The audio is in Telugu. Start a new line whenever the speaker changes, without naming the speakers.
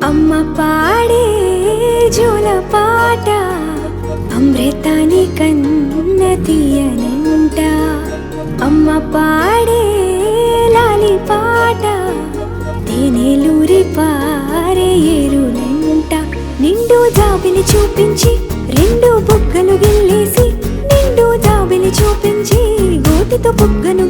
అమ్మ పాడే జోల పాట అమృతాని కన్న తీయనంట. అమ్మ పాడే లాలి పాట తేనెలూరి పారే ఏరులంట. నిండు జాబిలి చూపించి రెండు బుగ్గలు గిల్లేసి, నిండు జాబిలి చూపించి గోటితో బుగ్గను